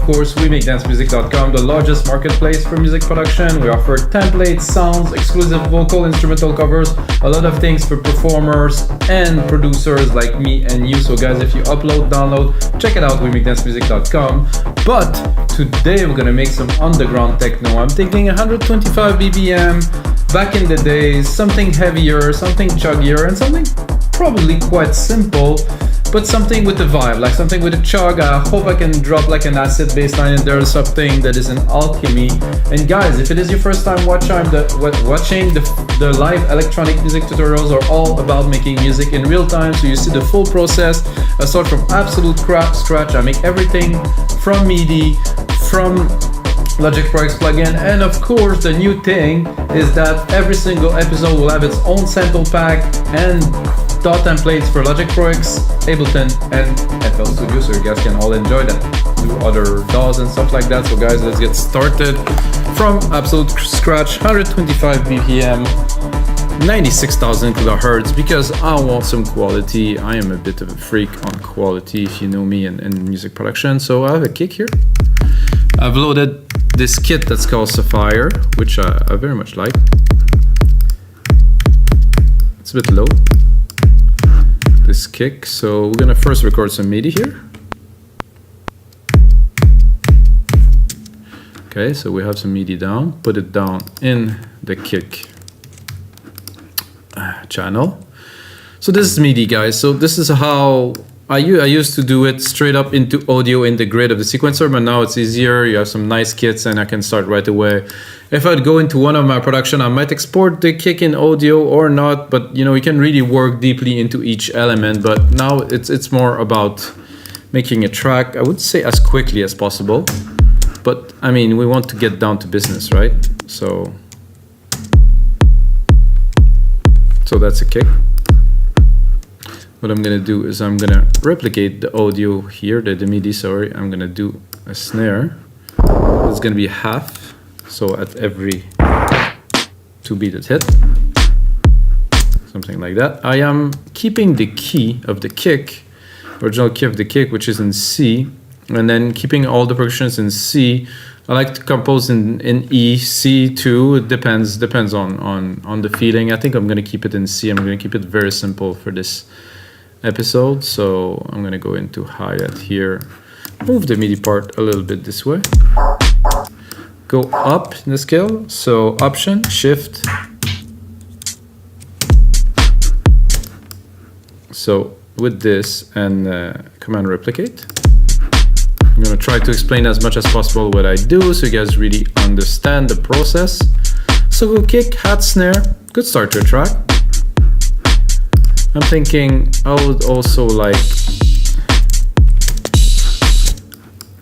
course, WeMakeDanceMusic.com, the largest marketplace for music production. We offer templates, sounds, exclusive vocal, instrumental covers, a lot of things for performers and producers like me and you. So guys, if you upload, download, check it out, WeMakeDanceMusic.com. But today we're gonna make some underground techno. I'm thinking 125 BPM, back in the days, something heavier, something chuggier, and something probably quite simple, but something with a vibe, like something with a chug. I hope I can drop like an acid bassline in there or something that is an Alchemy. And guys, if it is your first time watching the live electronic music tutorials are all about making music in real time, so you see the full process. I start from absolute scratch. I make everything from MIDI, from Logic Pro X plugin, and of course the new thing is that every single episode will have its own sample pack and DAW templates for Logic Pro X, Ableton, and FL Studio, so you guys can all enjoy that. Do other DAWs and stuff like that. So guys, let's get started from absolute scratch. 125 BPM, 96,000 kilohertz, because I want some quality. I am a bit of a freak on quality, if you know me, in music production. So I have a kick here. I've loaded this kit that's called Sapphire, which I very much like. It's a bit low, this kick. So we're gonna first record some MIDI here. Okay, so we have some MIDI down, put it down in the kick channel. So this is MIDI, guys. So this is how I used to do it, straight up into audio in the grid of the sequencer, but now it's easier. You have some nice kits and I can start right away. If I'd go into one of my production, I might export the kick in audio or not, but you know, you can really work deeply into each element. But now it's more about making a track, I would say, as quickly as possible. But I mean, we want to get down to business, right? So that's a kick. What I'm gonna do is I'm gonna replicate the audio here, the MIDI, sorry. I'm gonna do a snare. It's gonna be half, so at every 2 beat it hit, something like that. I am keeping the key of the kick, original key of the kick, which is in C, and then keeping all the percussions in C. I like to compose in E, C too. It depends on the feeling. I think I'm gonna keep it in C. I'm gonna keep it very simple for this episode. So I'm gonna go into hi-hat here, move the MIDI part a little bit this way, go up in the scale, so option, shift. So with this and command replicate, I'm gonna try to explain as much as possible what I do so you guys really understand the process. So go kick, hat, snare, good start to a track. I'm thinking I would also like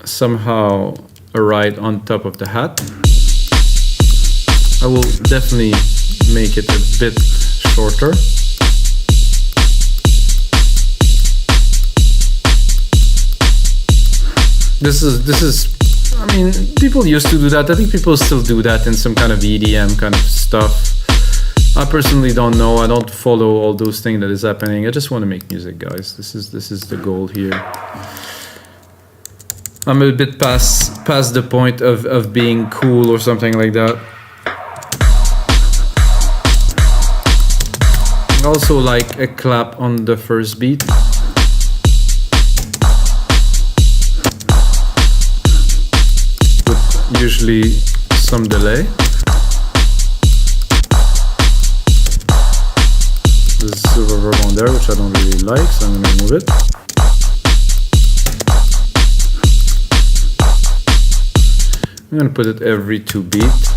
somehow a ride on top of the hat. I will definitely make it a bit shorter. This is, I mean, people used to do that. I think people still do that in some kind of EDM kind of stuff. I personally don't know. I don't follow all those things that is happening. I just want to make music, guys. This is the goal here. I'm a bit past the point of being cool or something like that. I also like a clap on the first beat. With usually some delay. There's a silver verb on there, which I don't really like, so I'm going to move it. I'm going to put it every 2 beats.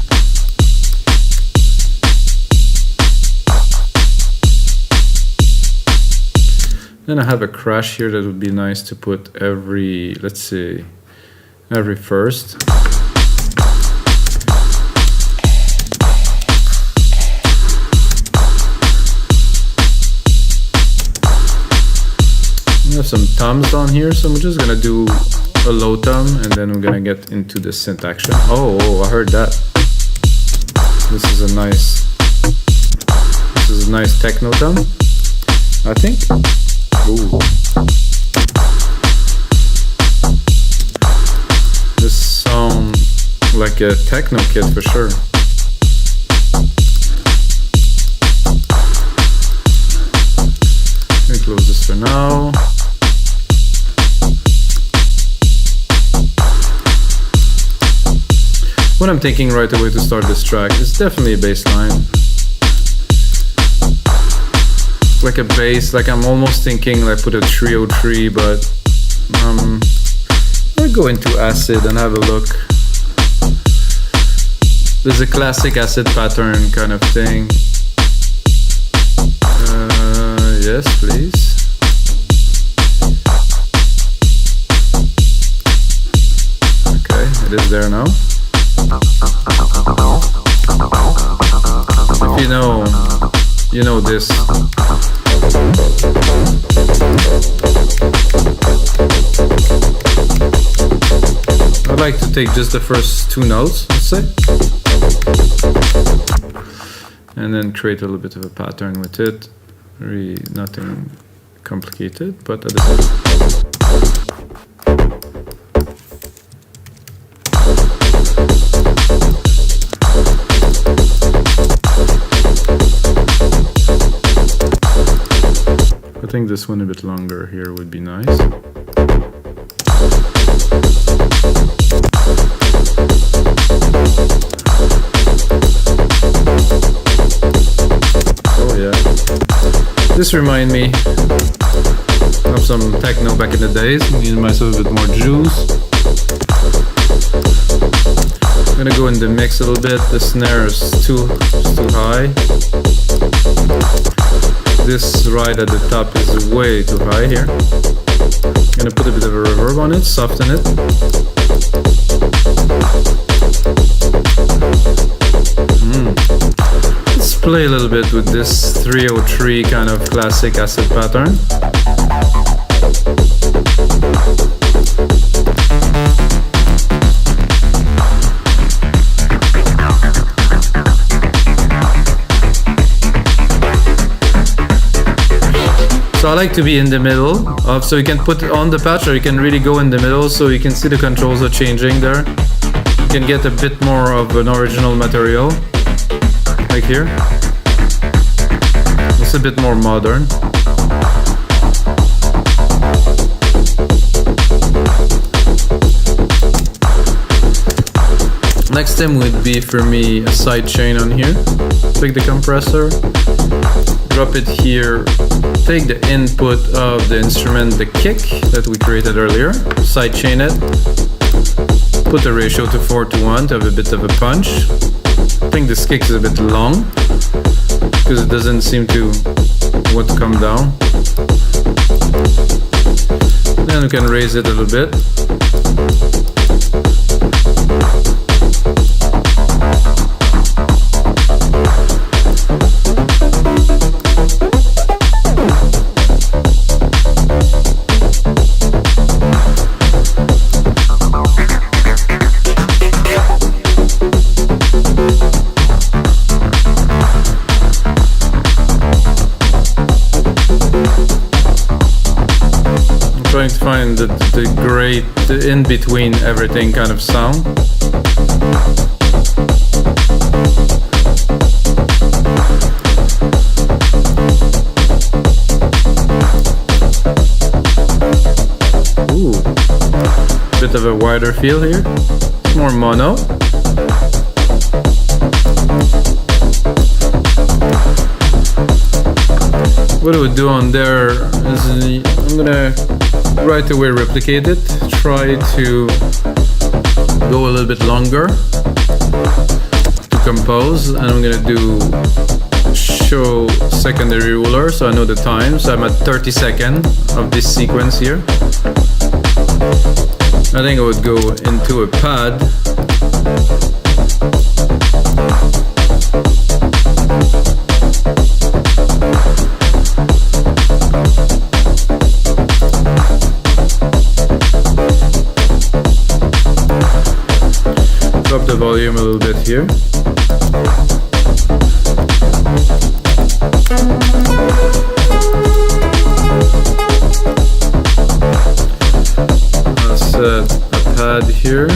Then I have a crash here that would be nice to put every, let's see, every first. We have some toms on here, so I'm just gonna do a low tom and then we're gonna get into the synth action. Oh, I heard that. This is a nice techno tom, I think. Ooh. like a techno kit for sure. Let me close this for now. What I'm thinking right away to start this track is definitely a bass line. Like a bass, like I'm almost thinking like put a 303, but I'll go into ACID and have a look. There's a classic ACID pattern kind of thing. Yes, please. Okay, it is there now. If you know this. I'd like to take just the first two notes, let's say, and then create a little bit of a pattern with it. Really nothing complicated, but at the same I think this one a bit longer here would be nice. Oh yeah. This reminds me of some techno back in the days. Need myself a bit more juice. I'm gonna go in the mix a little bit. The snare is too high. This ride at the top is way too high here. I'm gonna put a bit of a reverb on it, soften it. Let's play a little bit with this 303 kind of classic ACID pattern. So I like to be in the middle of, so you can put it on the patch or you can really go in the middle so you can see the controls are changing there. You can get a bit more of an original material, like here. It's a bit more modern. Next thing would be for me a side chain on here. Take the compressor, drop it here. Take the input of the instrument, the kick that we created earlier, sidechain it, put the ratio to 4:1 to have a bit of a punch. I think this kick is a bit long because it doesn't seem to want to come down. Then we can raise it a little bit. Trying to find the great in between everything kind of sound. Ooh, bit of a wider feel here, more mono. What I would do on there is I'm gonna right away replicate it, try to go a little bit longer to compose, and I'm gonna do show secondary ruler so I know the time. So I'm at 30 seconds of this sequence here. I think I would go into a pad. Drop the volume a little bit here. Set a pad here.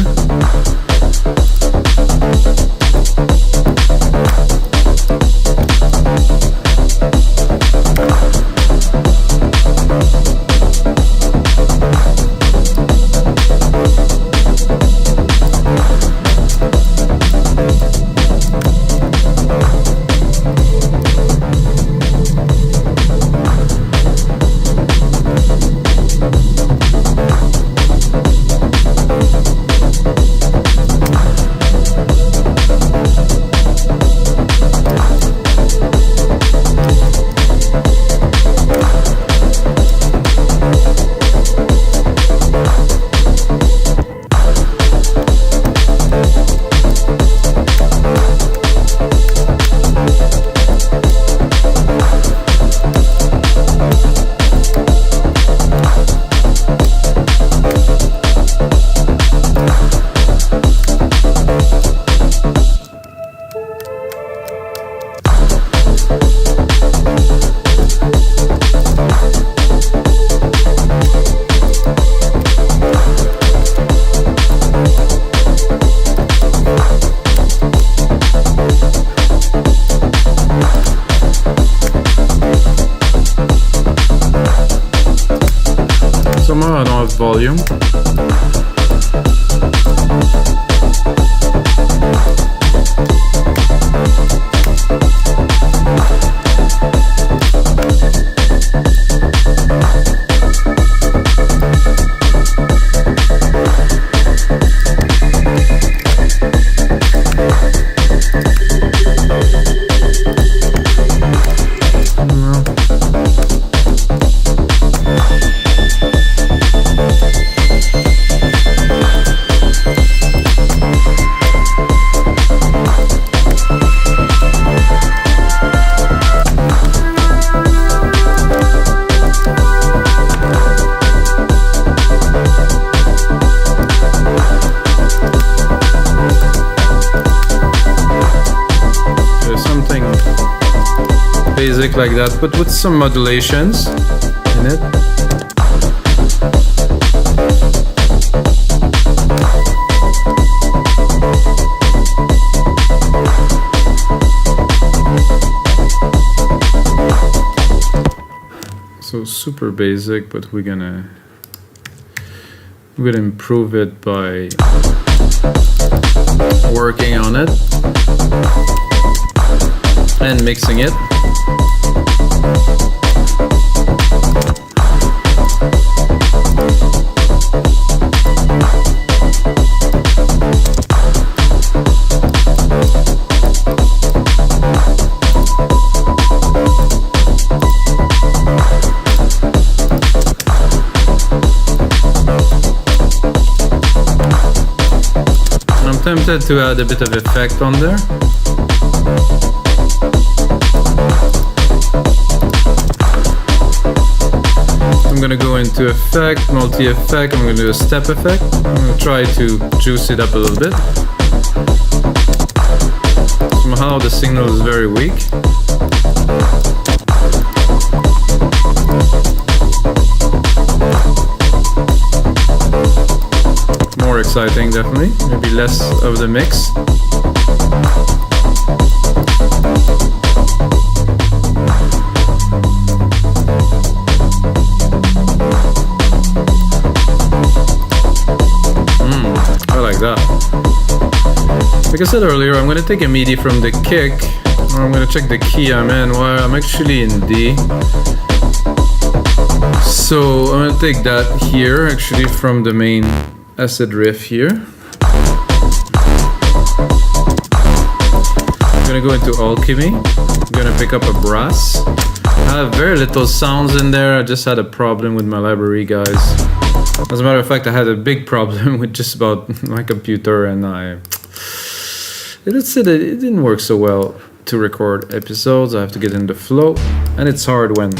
volume. Basic like that, but with some modulations in it. So super basic, but we're gonna improve it by working on it and mixing it. I'm tempted to add a bit of effect on there. I'm gonna go into effect, multi-effect, I'm gonna do a step effect. I'm gonna try to juice it up a little bit. Somehow the signal is very weak. More exciting, definitely. Maybe less of the mix. That. Like I said earlier, I'm going to take a MIDI from the kick, or I'm going to check the key I'm in while I'm actually in D. So I'm going to take that here, actually from the main acid riff here. I'm going to go into Alchemy. I'm going to pick up a brass. I have very little sounds in there. I just had a problem with my library, guys. As a matter of fact, I had a big problem with just about my computer, and it didn't work so well to record episodes. I have to get in the flow, and it's hard when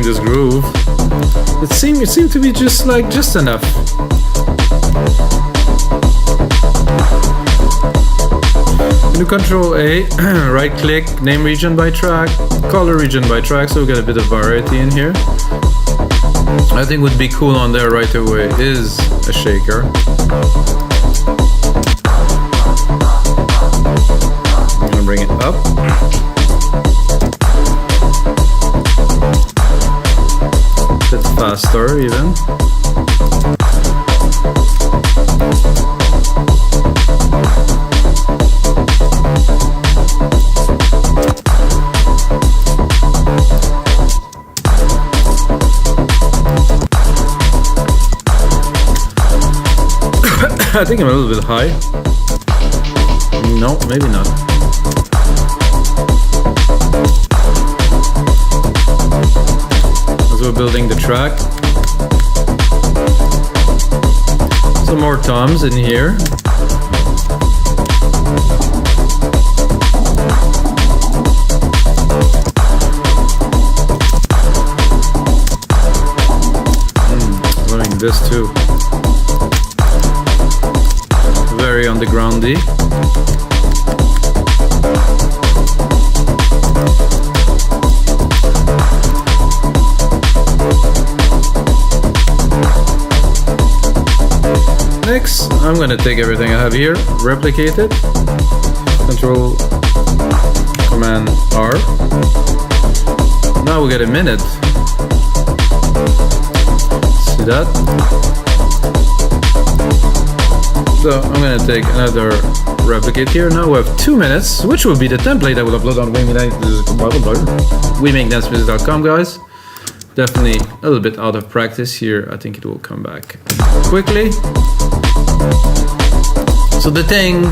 this groove. It seemed to be just enough. Do Control A, right click, name region by track, color region by track, so we get a bit of variety in here. I think would be cool on there right away is a shaker. I'm gonna bring it up. Bit faster even. I think I'm a little bit high. No, maybe not. As we're building the track. Some more toms in here. this too. Very undergroundy. Next, I'm gonna take everything I have here, replicate it, Control Command R. Now we get a minute. See that? So I'm gonna take another replicate here. Now we have 2 minutes, which will be the template I will upload on WeMakeDanceMusic.com, guys. Definitely a little bit out of practice here. I think it will come back quickly. So the thing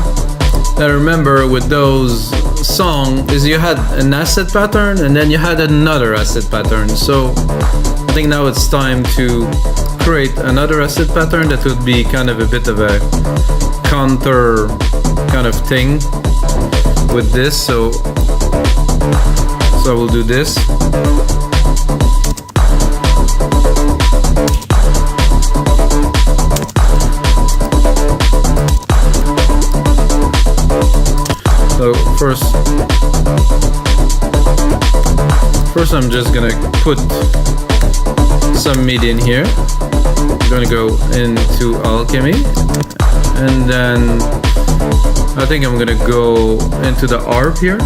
that I remember with those songs is you had an asset pattern and then you had another asset pattern. So I think now it's time to create another asset pattern that would be kind of a bit of a counter kind of thing with this. So I will do this. So first I'm just gonna put some MIDI in here. I'm gonna go into Alchemy, and then I think I'm gonna go into the ARP here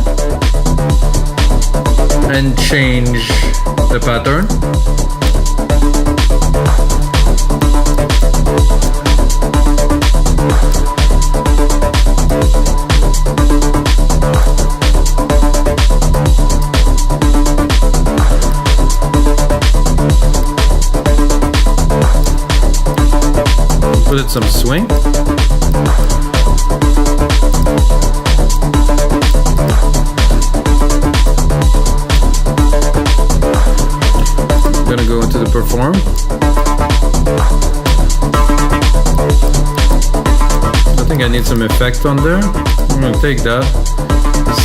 and change the pattern. Put it some swing. I'm gonna go into the perform. I think I need some effect on there. I'm gonna take that,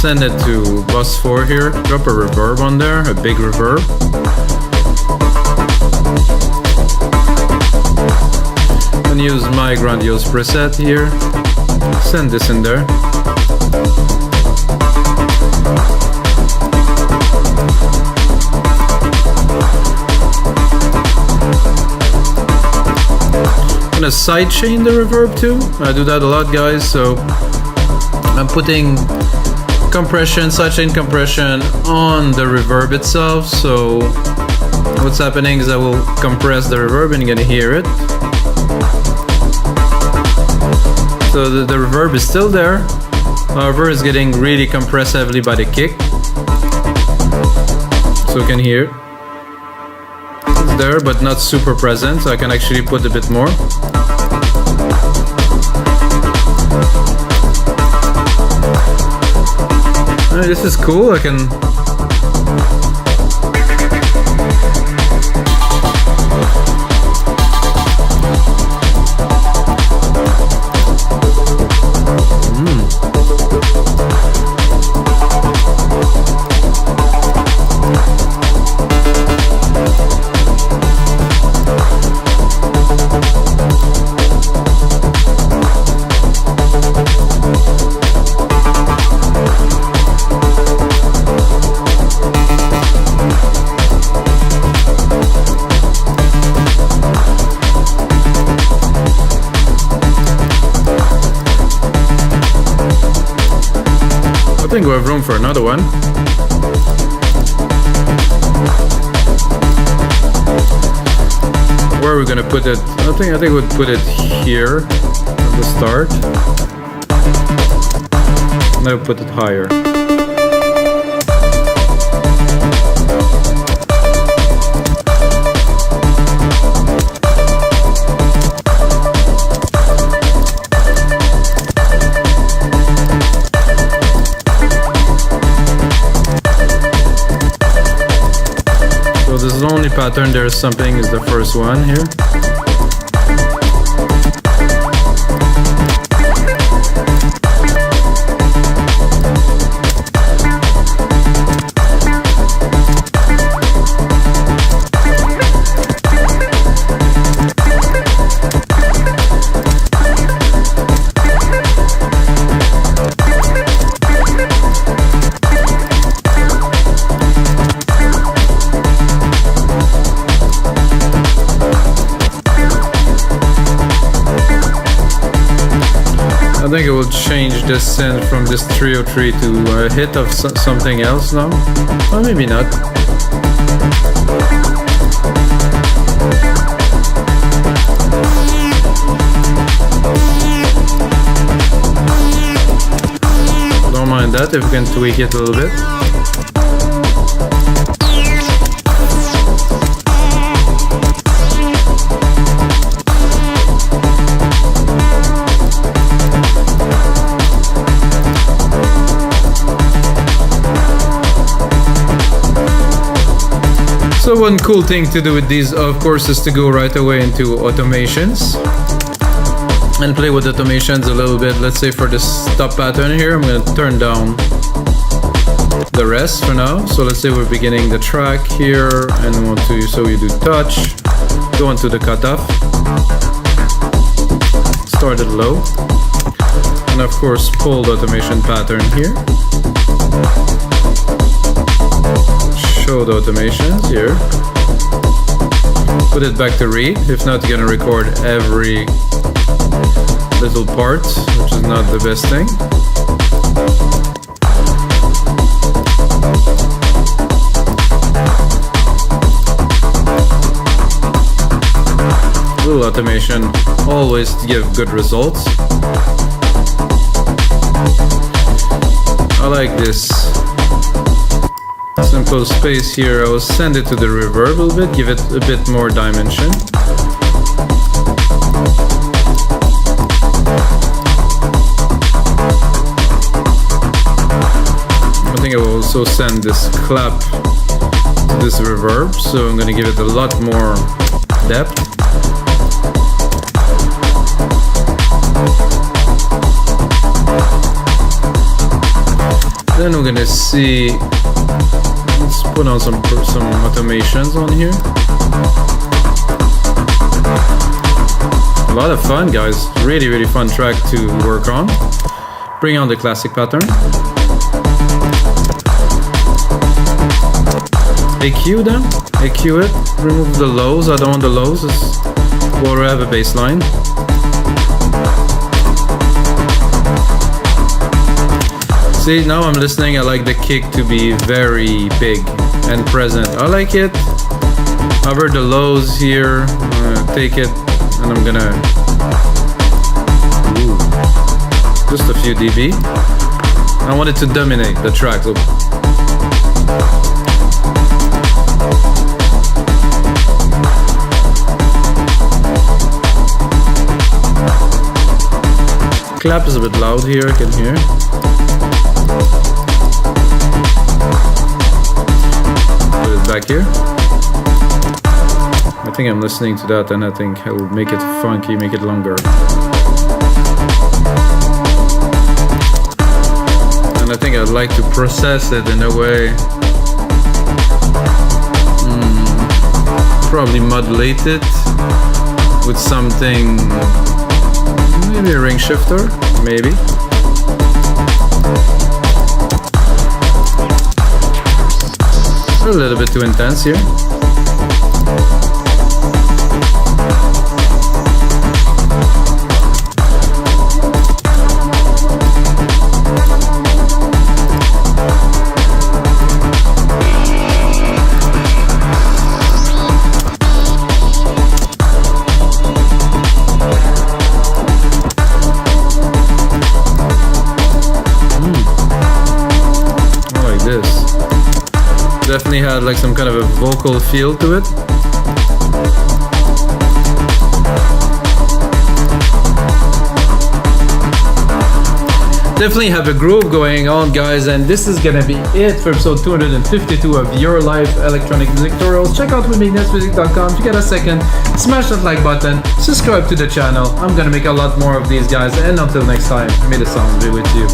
send it to bus 4 here, drop a reverb on there, a big reverb. And use my grandiose preset here, send this in there. I'm gonna sidechain the reverb too. I do that a lot, guys. So I'm putting compression, sidechain compression on the reverb itself. So what's happening is I will compress the reverb and you're gonna hear it. So the reverb is still there, however it's getting really compressed heavily by the kick. So you can hear it. It's there but not super present, so I can actually put a bit more. This is cool, I can I think we have room for another one. Where are we gonna put it? I think we'd put it here at the start. Now put it higher. This is the only pattern there's something is the first one here. change the synth from this 303 to a hit of something else now. Or maybe not. Don't mind that if we can tweak it a little bit. So one cool thing to do with these, of course, is to go right away into automations and play with automations a little bit. Let's say for this stop pattern here, I'm going to turn down the rest for now. So let's say we're beginning the track here and we want to, so we do touch, go into the cutoff, start it low, and of course pull the automation pattern here. Show the automations here. Put it back to read. If not, you're gonna record every little part, which is not the best thing. Little automation always give good results. I like this simple space here. I will send it to the reverb a little bit, give it a bit more dimension. I think I will also send this clap to this reverb, so I'm going to give it a lot more depth. Then we're going to see, let's put on some automations on here. A lot of fun, guys. Really fun track to work on. Bring on the classic pattern. EQ then. EQ it. Remove the lows. I don't want the lows. We'll have a bass line. See, now I'm listening, I like the kick to be very big and present. I like it. Hover the lows here, take it, and I'm gonna, just a few dB. I want it to dominate the track. So clap is a bit loud here, I can hear. Put it back here. I think I'm listening to that and I think I will make it funky, make it longer. And I think I'd like to process it in a way, probably modulate it with something, maybe a ring shifter, maybe. A little bit too intense here. Definitely had like some kind of a vocal feel to it. Definitely have a groove going on, guys, and this is gonna be it for episode 252 of Your Life Electronic Music Tutorials. Check out withmagnetsmusic.com if you get a second. Smash that like button, subscribe to the channel. I'm gonna make a lot more of these, guys, and until next time, may the sound be with you.